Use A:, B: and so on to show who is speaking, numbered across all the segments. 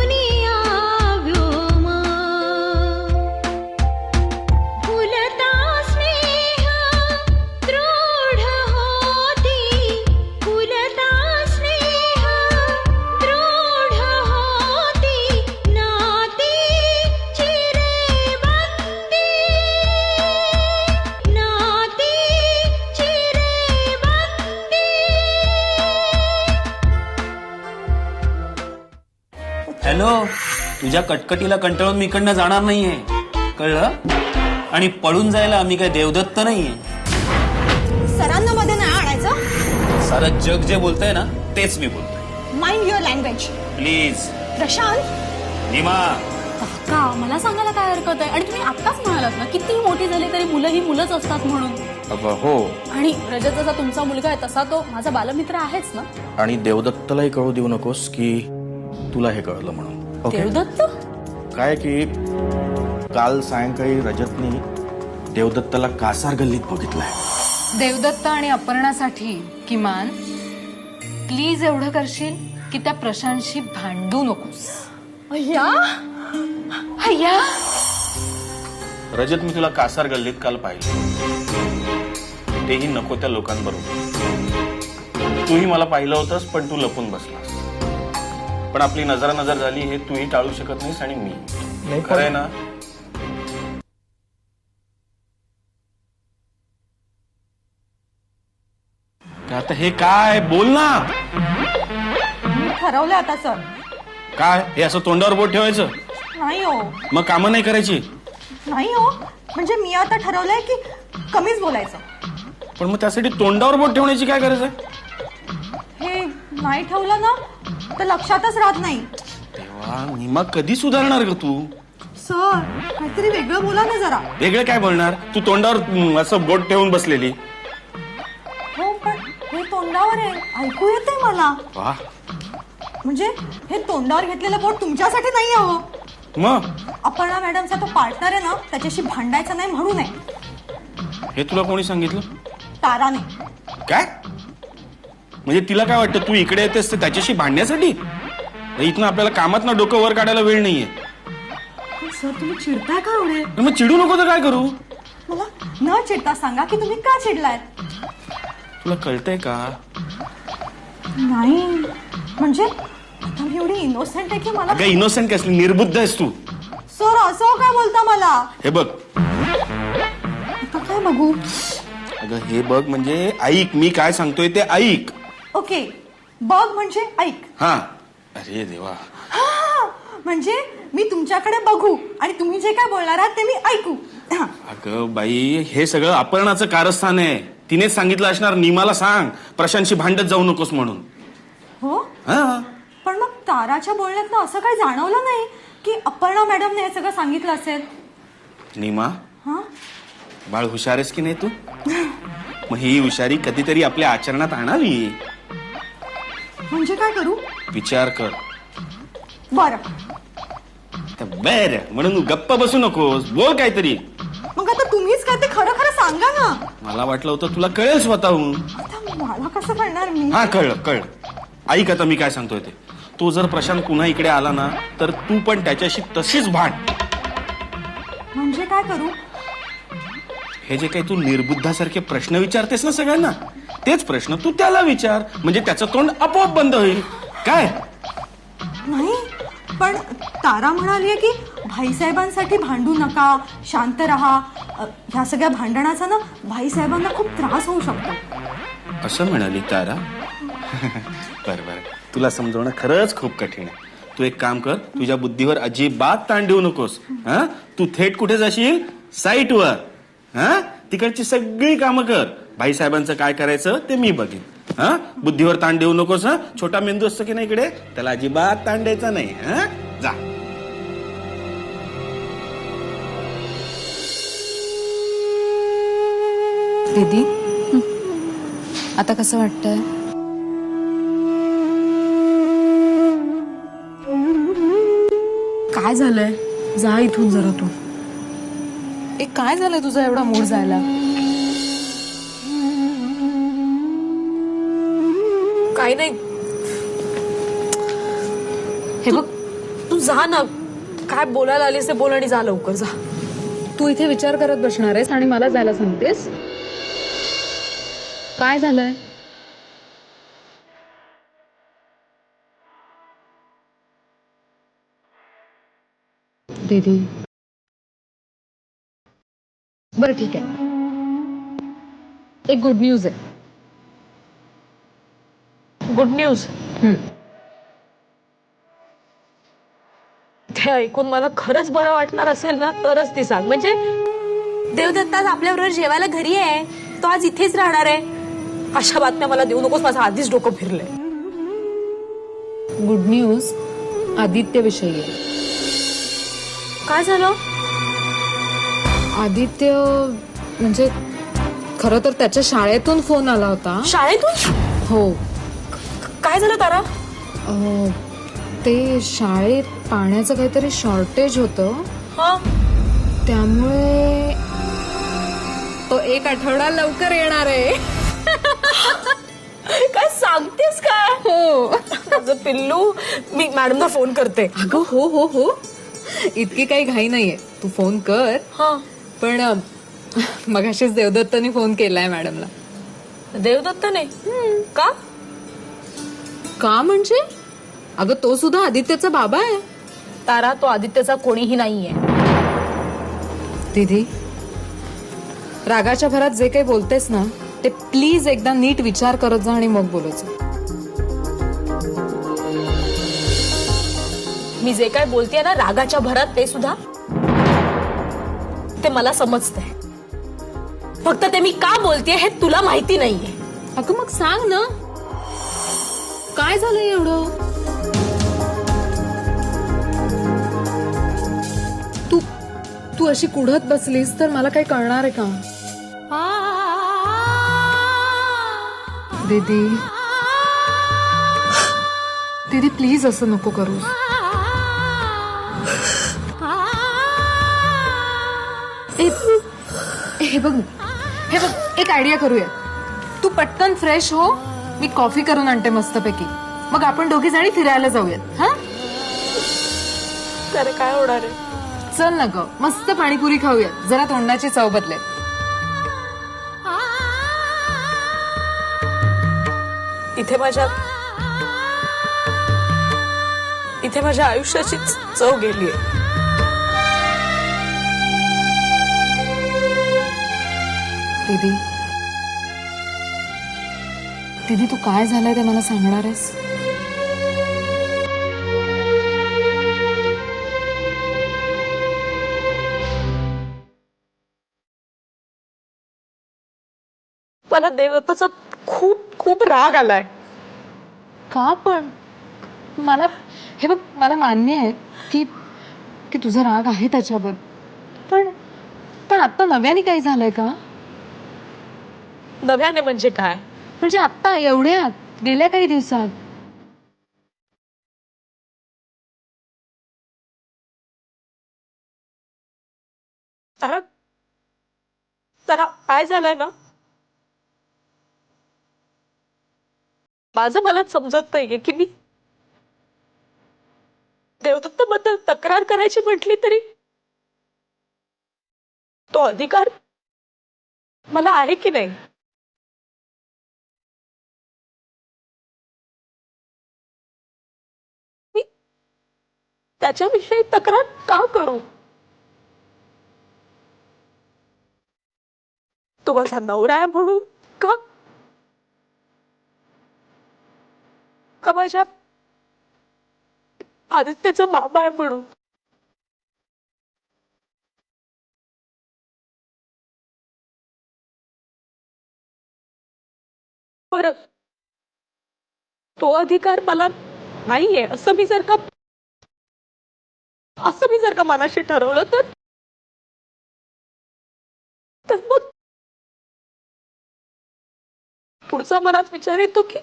A: दुनिया व्योमा फुलता स्नेह दृढ होती फुलता स्नेह दृढ होती नाती चिरेबंदी नाती चिरेबंदी.
B: हॅलो, तुझ्या कटकटीला कंटाळून मी इकडनं जाणार नाहीये, कळलं? आणि पळून जायला मी काय देवदत्त नाहीये.
C: सरांना मध्ये नाही आणायचं.
B: सारं जग जे बोलतंय ना तेच मी बोलतोय.
C: Mind your language.
B: Please.
C: Prashant,
B: Neema,
D: का मला सांगायला काय हरकत आहे? आणि तुम्ही आत्ताच म्हणालात ना किती मोठी झाली तरी मुलं ही मुलंच असतात म्हणून.
E: हो,
D: आणि रजत जसा तुमचा मुलगा आहे तसा तो माझा बालमित्र आहेच ना.
E: आणि देवदत्तलाही कळू देऊ नकोस की तुला हे कळलं म्हणून. ओके?
D: देवदत्त
E: काय की काल सायंकाळी रजतनी देवदत्तला कासार गल्लीत बघितलंय.
F: देवदत्त आणि अपर्णासाठी किमान प्लीज एवढं करशील की त्या प्रशांतशी भांडू नकोस.
C: अय्या
F: अय्या,
E: रजत, मी तुला कासार गल्लीत काल पाहिलं, तेही नको त्या लोकांबरोबर. तूही मला पाहिलं होतंस पण तू लपून बसलास. पण आपली नजरानजर झाली हे तूही टाळू शकत नाहीस आणि मी. खरंय ना? आता हे काय बोल ना.
C: मी ठरवलं आता सर.
E: काय हे असं तोंडावर बोट ठेवायचं?
C: नाही हो,
E: मग कामं नाही करायची?
C: नाही हो, म्हणजे मी आता ठरवलंय की कमीच बोलायचं.
E: पण मग त्यासाठी तोंडावर बोट ठेवण्याची काय गरज आहे?
C: हे नाही ठेवलं ना तर लक्षातच राहत नाही.
E: तेव्हा नीमा कधी सुधारणार ग तू?
C: सर, काहीतरी वेगळं बोला ना जरा.
E: वेगळं काय बोलणार? तू तोंडावर असं बोट ठेवून बसलेली.
C: हो, पण हे तोंडावर आहे, ऐकू येते मला.
E: वा,
C: म्हणजे हे तोंडावर घेतलेलं बोट तुमच्यासाठी नाही आहे हो.
E: मग
C: अपर्णा मॅडमचा तो पार्टनर आहे ना, त्याच्याशी भांडायचं नाही म्हणून आहे.
E: हे तुला कोणी सांगितलं?
C: ताराने.
E: काय म्हणजे तिला काय वाटतं तू इकडे येतेस तर त्याच्याशी भांडण्यासाठी? इथनं आपल्याला कामात ना डोकं वर काढायला वेळ नाहीये.
C: सर, तुम्ही चिडताय का एवढे?
E: मग चिडू नको तर काय करू?
C: मला न चिडता सांगा की तुम्ही का चिडलाय.
E: तुला कळतंय का?
C: नाही म्हणजे आता मी एवढी इनोसेंट आहे की मला.
E: अगं इनोसेंट कसली, निर्बुद्ध आहेस तू.
C: सर, असं काय बोलता मला?
E: हे बघ,
C: आता काय बघू?
E: अगं हे बघ म्हणजे ऐक, मी काय सांगतोय ते ऐक.
C: ओके, बघ म्हणजे ऐक.
E: हा. अरे देवा.
C: हा, म्हणजे मी तुमच्याकडे बघू आणि तुम्ही जे काय बोलणार आहात ते मी ऐकू. हा.
E: अगं बाई, हे सगळं अपर्णाचं कारस्थान आहे. तिनेच सांगितलं असणार नीमाला सांग प्रशांतशी भांडत जाऊ नकोस म्हणून.
C: हो,
E: हा.
C: पण मग ताराच्या बोलण्यात असं काही जाणवलं नाही की अपर्णा मॅडमने हे सगळं सांगितलं असेल.
E: नीमा,
C: हा,
E: बाळ हुशार आहेस की नाही तू? मग ही हुशारी कधीतरी आपल्या आचरणात आणावी.
C: म्हणजे काय करू?
E: विचार कर.
C: बरं,
E: बर म्हणून गप्प बसू नकोस, बोल काहीतरी.
C: मग आता तुम्हीच काय ते खरं खरं सांगा ना.
E: मला वाटलं होतं तुला कळेल स्वतःहून.
C: आता मला कसं कळणार? मी
E: हा, कळलं. ऐक आता मी काय सांगतोय ते. तो जर प्रशांत पुन्हा इकडे आला ना तर तू पण त्याच्याशी तशीच भांड.
C: म्हणजे काय करू?
E: हे जे काही तू निर्बुद्धासारखे प्रश्न विचारतेस ना सगळ्यांना, तेच प्रश्न तू त्याला विचार, म्हणजे त्याचं तोंड आपोआप बंद होईल. काय?
C: नाही, पण तारा म्हणाली की भाईसाहेबांसाठी भांडू नका, शांत राहा. ह्या सगळ्या भांडणाचा ना भाईसाहेबांना खूप त्रास होऊ शकतो.
E: असं म्हणाली तारा? बरं, तुला समजवणं खरंच खूप कठीण आहे. तू एक काम कर, तुझ्या बुद्धीवर अजिबात ताण देऊ नकोस. हा, तू थेट कुठे जाशील? साईटवर. हा, तिकडची सगळी कामं कर. भाईसाहेबांचं काय करायचं ते मी बघेन. हा, बुद्धीवर ताण देऊ नकोस. हा, छोटा मेंदू असतो की नाही इकडे, त्याला अजिबात ताण द्यायचा नाही. हा, जा.
F: दीदी, आता कसं वाटतंय?
D: काय झालंय? जा इथून जरा तू.
F: काय झालं तुझा एवढा मूड जायला?
D: काही नाही.
F: हे बघ,
G: तू जा ना, काय बोलायला आलीस ते बोल आणि जा लवकर जा.
F: तू इथे विचार करत बसणार आहेस आणि मला जायला सांगतेस? काय झालंय? दीदी, बरं ठीक आहे, एक गुड न्यूज आहे.
G: Good news? ते ऐकून मला खरंच बरं वाटणार असेल ना तरच ती सांग. म्हणजे
C: देवदत्त आज आपल्याबरोबर जेवायला घरी आहे, तो आज इथेच राहणार आहे.
G: अशा बातम्या मला देऊ नकोस, माझं आधीच डोकं फिरलंय.
F: गुड न्यूज आदित्य विषयी आहे.
G: काय झालं?
F: आदित्य म्हणजे खरं तर त्याच्या शाळेतून फोन आला होता.
G: शाळेतून?
F: हो.
G: काय झालं तारा?
F: ते शाळेत पाण्याचं काहीतरी शॉर्टेज होतं,
G: हा,
F: त्यामुळे तो 1 आठवडा लवकर येणार आहे.
G: काय सांगतेस काय?
F: हो.
G: माझं पिल्लू, मी मॅडमला फोन करते.
F: अगं हो हो हो, इतकी काही घाई नाहीये, तू फोन कर.
G: हा.
F: पण मगाशीच देवदत्तनी फोन केलाय मॅडमला.
G: देवदत्तने? का?
F: का म्हणजे? अगं तो सुद्धा आदित्यचा बाबा आहे.
G: तारा, तो आदित्यचा कोणीही नाहीये.
F: दीदी, रागाच्या भरात जे काही बोलतेस ना ते प्लीज एकदा नीट विचार करत जा आणि मग बोलायचं.
G: मी जे काय बोलतेय ना रागाच्या भरात, ते सुद्धा ते मला समजतंय. फक्त ते मी का बोलतेय हे तुला माहिती नाहीये.
F: अगं मग सांग ना, काय झालं एवढं? तू अशी कुढत बसलीस तर मला काही कळणार आहे का? दीदी, दीदी प्लीज असं नको करू. हे बघ, एक आयडिया करूया. तू पटकन फ्रेश हो, मी कॉफी करून आणते मस्तपैकी, मग आपण दोघी जणी फिरायला जाऊयात. हा,
G: तर काय होणार आहे?
F: चल ना ग, मस्त पाणीपुरी खाऊयात, जरा तोंडाची चव बदलेल.
G: इथे माझ्या आयुष्याची चव गेलीये.
F: दीदी, दीदी तू काय झालंय ते मला सांगणार आहेस?
G: मला देवदत्ताचा खूप खूप राग आलाय.
F: का पण? मला हे बघ, मला मान्य आहे की तुझा राग आहे त्याच्यावर, पण आता नव्याने काही झालंय का?
G: नव्याने म्हणजे काय?
F: म्हणजे आता एवढ्यात गेल्या काही दिवसात.
G: जरा काय झालंय ना, माझं मलाच समजत नाहीये की मी देवदत्त बद्दल तक्रार करायची म्हटली तरी तो अधिकार मला आहे की नाही. मी त्याच्याविषयी तक्रार का करू? तो माझा नवरा आहे म्हणून का का माझ्या आदित्यचा बाबा आहे म्हणून? परत तो अधिकार मला नाहीये असं मी जर का मनाशी ठरवलं तर मग पुढचा मनात विचार येतो की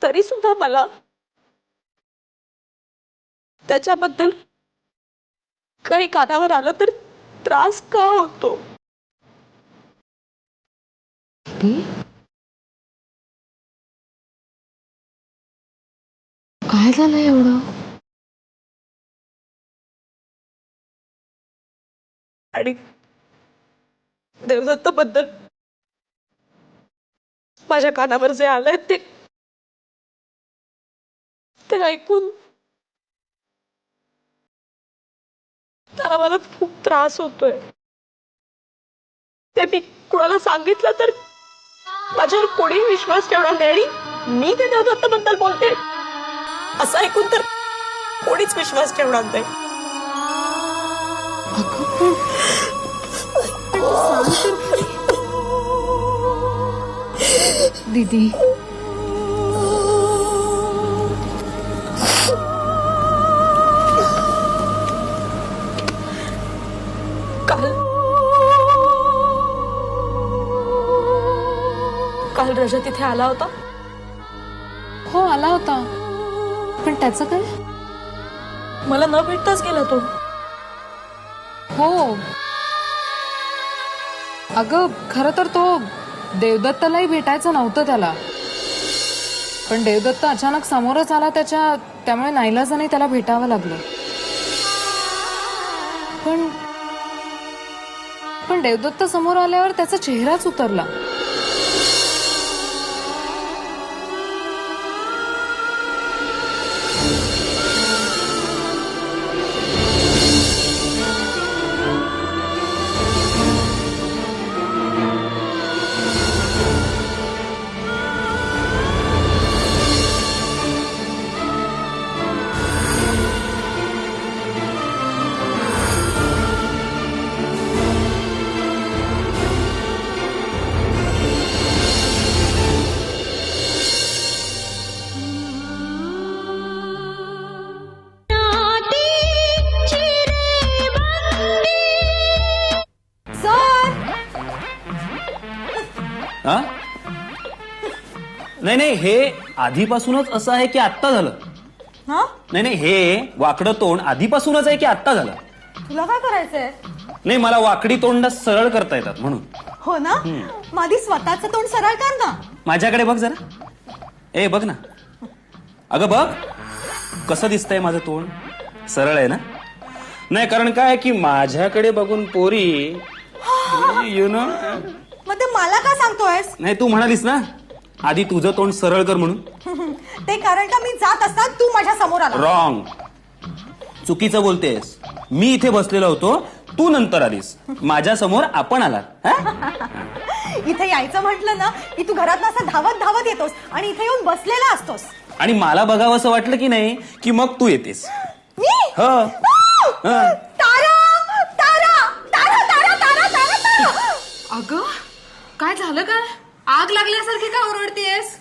G: तरी सुद्धा मला त्याच्याबद्दल काही कानावर आलं तर त्रास का होतो?
F: काय झालं एवढं?
G: आणि देवदत्त बद्दल माझ्या कानावर जे आलंय ते ऐकून त्याला मला खूप त्रास होतोय. ते मी कुणाला सांगितलं तर माझ्यावर कोणी विश्वास ठेवणार नाही आणि मी ते देवदत्त बद्दल बोलते असं ऐकून तर कोणीच विश्वास ठेवणार नाही.
F: दीदी
G: काल रजत इथे आला होता.
F: हो आला होता, पण त्याचं काय?
G: मला न भेटताच गेला तो.
F: हो अगं खरं तर तो देवदत्तालाही भेटायचं नव्हतं त्याला, पण देवदत्त अचानक समोरच आला त्यामुळे नाईलाजाने त्याला भेटावं लागलं. पण देवदत्त समोर आल्यावर त्याचा चेहराच उतरला.
B: हा? नाही हे आधीपासूनच असं आहे की आत्ता झालं?
C: हा
B: नाही हे वाकडं तोंड आधीपासूनच आहे की आत्ता झालं?
C: तुला काय करायचंय?
B: नाही मला वाकडी तोंड सरळ करता येतात म्हणून.
C: हो ना, माझी स्वतःचं तोंड सरळ कर ना.
B: माझ्याकडे बघ जरा. बघ ना. अगं बघ कसं दिसतंय माझं तोंड. सरळ आहे ना? नाही कारण काय की माझ्याकडे बघून पोरी यु नो.
C: मग ते मला का सांगतोयस?
B: नाही तू म्हणालीस ना आधी तुझं तोंड सरळ कर म्हणून.
C: ते कारण का मी जात असताना तू माझ्या समोर आला.
B: रॉंग. चुकीचं बोलतेस. मी इथे बसलेलो होतो, तू नंतर आलीस. माझ्या समोर आपण आलात.
C: इथे यायचं म्हटलं ना की तू घरात असं धावत धावत येतोस आणि इथे येऊन बसलेला असतोस.
B: आणि मला बघावं असं वाटलं की नाही की मग तू येतेस.
C: मी
B: हो.
C: तारा तारा तारा तारा तारा तारा तारा.
F: अगं काय झालं? काय आग लागल्यासारखी का ओरडतेस?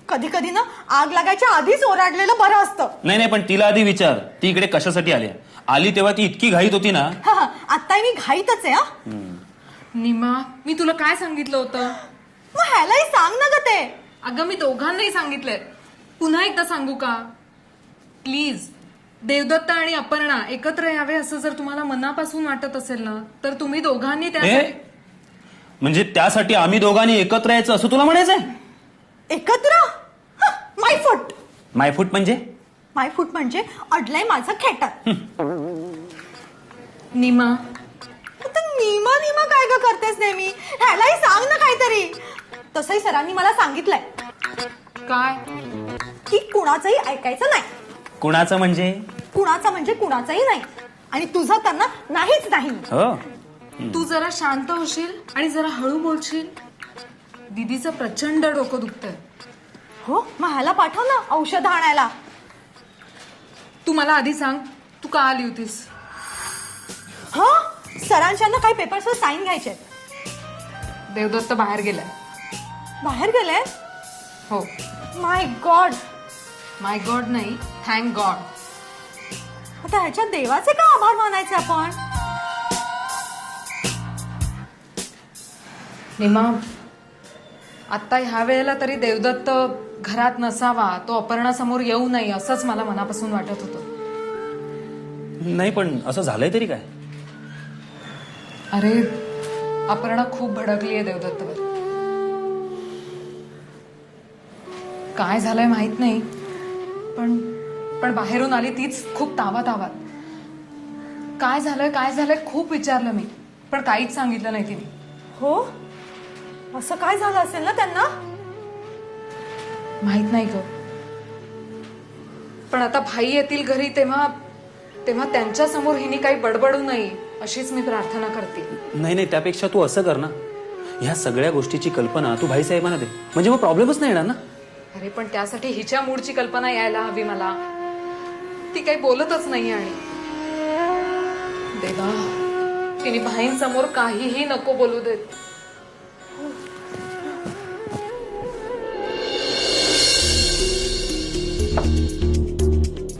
C: कधी कधी ना आग लागायच्या आधीच ओरडलेलं बरं असतं.
B: नाही पण तिला आधी विचार ती इकडे कशासाठी आली तेव्हा ती इतकी घाईत होती ना.
C: आता मी घाईतच आहे.
F: निमा मी तुला काय सांगितलं होतं?
C: मग ह्यालाही सांग ना ग ते.
F: अगं मी दोघांनाही सांगितलंय, पुन्हा एकदा सांगू का? प्लीज देवदत्त आणि अपर्णा एकत्र यावे असं जर तुम्हाला मनापासून वाटत असेल ना तर तुम्ही दोघांनी त्यासाठी.
B: म्हणजे त्यासाठी आम्ही दोघांनी एकत्र यायचं असं तुला म्हणायचंय?
C: एकत्र? मायफूट.
B: मायफूट म्हणजे?
C: मायफूट म्हणजे अडलंय माझं खेटर.
F: निमा
C: नीमा नीमा काय ग करतेस नेहमी? ह्यालाही सांग ना काहीतरी. तसंही सरांनी मला सांगितलंय
F: काय
C: की कुणाचंही ऐकायचं नाही.
B: कुणाचं म्हणजे?
C: कुणाचं म्हणजे कुणाचंही नाही. आणि तुझं त्यांना नाहीच नाही.
B: हो.
F: तू जरा शांत होशील आणि जरा हळू बोलशील? दीदीचं प्रचंड डोकं दुखतंय.
C: हो मग ह्याला पाठव ना औषध आणायला.
F: तू मला आधी सांग तू का आली होतीस?
C: हा सरांच्या ना काही पेपर्सवर साईन घ्यायचे.
F: देवदत्त बाहेर गेलाय.
C: बाहेर गेले?
F: हो.
C: माय गॉड.
F: माय गॉड नाही, थँक गॉड.
C: आता ह्याच्या देवाचे का आभार मानायचे आपण?
F: निमा आता ह्या वेळेला तरी देवदत्त घरात नसावा, तो अपर्णासमोर येऊ नये असंच मला मनापासून वाटत होतं.
B: नाही पण असं झालंय तरी काय?
F: अरे अपर्णा खूप भडकली आहे देवदत्तवर. काय झालंय माहित नाही, पण पण बाहेरून आली तीच खूप तावात. काय झालंय खूप विचारलं मी, पण काहीच सांगितलं नाही तिने.
C: हो, असं काय झालं असेल ना त्यांना?
F: माहित नाही ग, पण आता भाई येतील घरी तेव्हा त्यांच्या समोर हिने काही बडबडू नये अशीच मी प्रार्थना करते.
B: नाही, त्यापेक्षा तू असं कर ना, ह्या सगळ्या गोष्टीची कल्पना तू भाईसाहेबांना दे, म्हणजे मग प्रॉब्लेमच नाही येणार ना.
F: अरे पण त्यासाठी हिच्या मूडची कल्पना यायला हवी मला. ती काही बोलतच नाही. आणि देवा, तिने भाईंसमोर काहीही नको बोलू देत.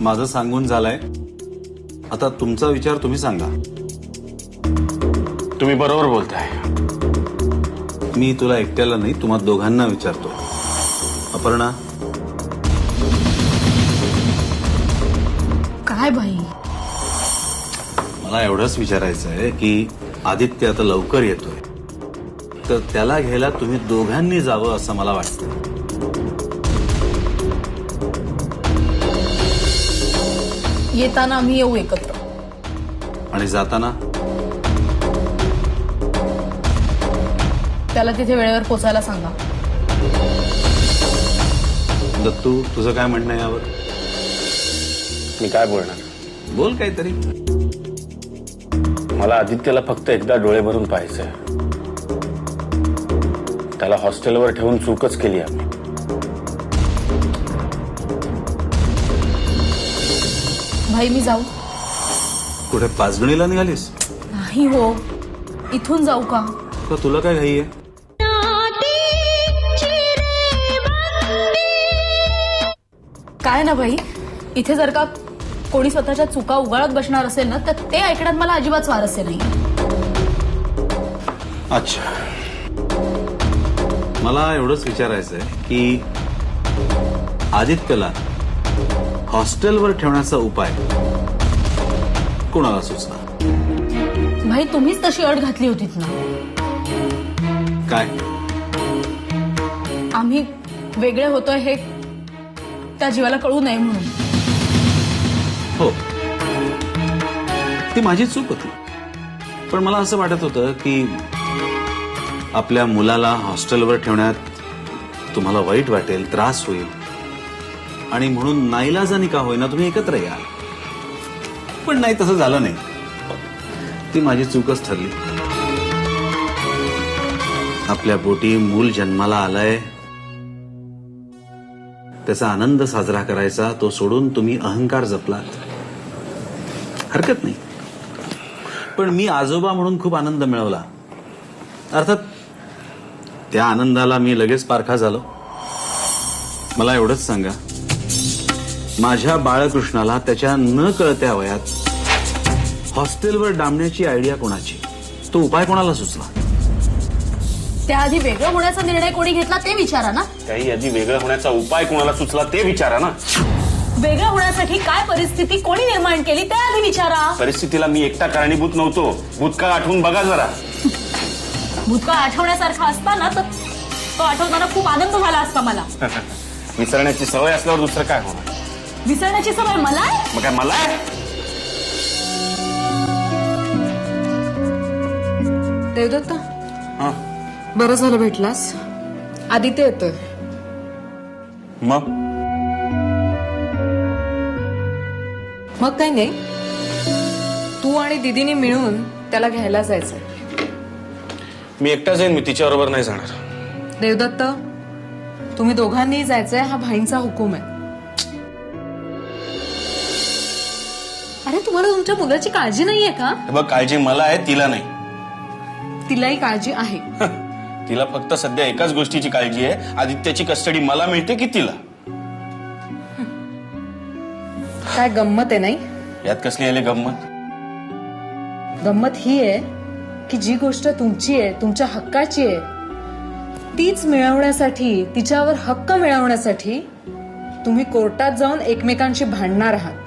E: माझं सांगून झालंय, आता तुमचा विचार तुम्ही सांगा.
B: तुम्ही बरोबर बोलताय.
E: मी तुला एकट्याला नाही, तुम्हा दोघांना विचारतो. अपर्णा,
D: काय भाई?
E: मला एवढंच विचारायचं आहे की आदित्य आता लवकर येतोय, तर त्याला घ्यायला तुम्ही दोघांनी जावं असं मला वाटतं.
D: येताना आम्ही येऊ एकत्र,
E: आणि जाताना
D: त्याला तिथे वेळेवर पोचायला सांगा.
E: दत्तू, तुझं काय म्हणणं आहे यावर?
B: मी काय बोलणार,
E: बोल काहीतरी.
B: मला आदित्यला फक्त एकदा डोळे भरून पाहायचंय. त्याला हॉस्टेलवर ठेवून चूकच केली आम्ही.
D: भाई मी जाऊ?
E: कुठे पाचगणीला निघालीस?
D: नाही हो, इथून जाऊ का?
E: का तुला काय घाई आहे?
D: काय ना भाई, इथे जर का कोणी स्वतःच्या चुका उगाळत बसणार असेल ना, तर ते ऐकण्यात मला अजिबात स्वारस्य नाही.
E: अच्छा, मला एवढंच विचारायचं आहे की आदित्यला हॉस्टेलवर ठेवण्याचा उपाय कोणाला सुचला?
D: भाई तुम्हीच तशी अट घातली होतीत ना.
E: काय?
D: आम्ही वेगळे होतोय हे त्या जीवाला कळू नये म्हणून.
E: हो, ती माझी चूक होती, पण मला असं वाटत होतं की आपल्या मुलाला हॉस्टेलवर ठेवण्यात तुम्हाला वाईट वाटेल, त्रास होईल, आणि म्हणून नाईलाजानी का होईना तुम्ही एकत्र याल. पण नाही, तसं झालं नाही. ती माझी चूकच ठरली. आपल्या पोटी मूल जन्माला आलाय, त्याचा आनंद साजरा करायचा तो सोडून तुम्ही अहंकार जपलात. हरकत नाही, पण मी आजोबा म्हणून खूप आनंद मिळवला. अर्थात त्या आनंदाला मी लगेच पारखा झालो. मला एवढंच सांगा, माझ्या बाळकृष्णाला त्याच्या न कळत्या वयात हॉस्टेलवर डांबण्याची आयडिया कोणाची, तो उपाय कोणाला सुचला?
D: त्याआधी वेगळं होण्याचा निर्णय कोणी घेतला ते विचारा ना.
B: त्याही आधी वेगळं होण्याचा उपाय कोणाला सुचला ते विचारा ना.
D: वेगळं होण्यासाठी काय परिस्थिती कोणी निर्माण केली ते आधी विचारा.
B: परिस्थितीला मी एकटा कारणीभूत नव्हतो. भूतकाळ आठवून बघा जरा.
D: भूतकाळ आठवण्यासारखा असता ना, तर तो आठवताना खूप आनंद झाला असता मला.
B: विसरण्याची सवय असल्यावर दुसरं काय होणार?
D: विसरण्याची सवय मला आहे?
B: मग काय मला आहे?
F: देवदत्ता,
B: हा,
F: बरं झालं भेटलास. आदित्य येतोय.
B: मग
F: मग काही नाही, तू आणि दीदीने मिळून त्याला घ्यायला जायचंय.
B: मी एकटा जाईन, मी तिच्याबरोबर नाही जाणार.
F: देवदत्त, तुम्ही दोघांनी जायचंय, हा भाईंचा हुकूम आहे. अरे तुम्हाला तुमच्या मुलाची काळजी नाहीये का?
B: बघ, काळजी मला आहे, तिला नाही.
F: तिलाही काळजी आहे.
B: तिला फक्त सध्या एकाच गोष्टीची काळजी आहे, आदित्याची कस्टडी मला मिळते की तिला.
F: काय गंमत आहे नाही?
B: यात कसली आली गंमत?
F: गंमत ही आहे की जी गोष्ट तुमची आहे, तुमच्या हक्काची आहे, तीच मिळवण्यासाठी, तिच्यावर हक्क मिळवण्यासाठी तुम्ही कोर्टात जाऊन एकमेकांशी भांडणार आहात.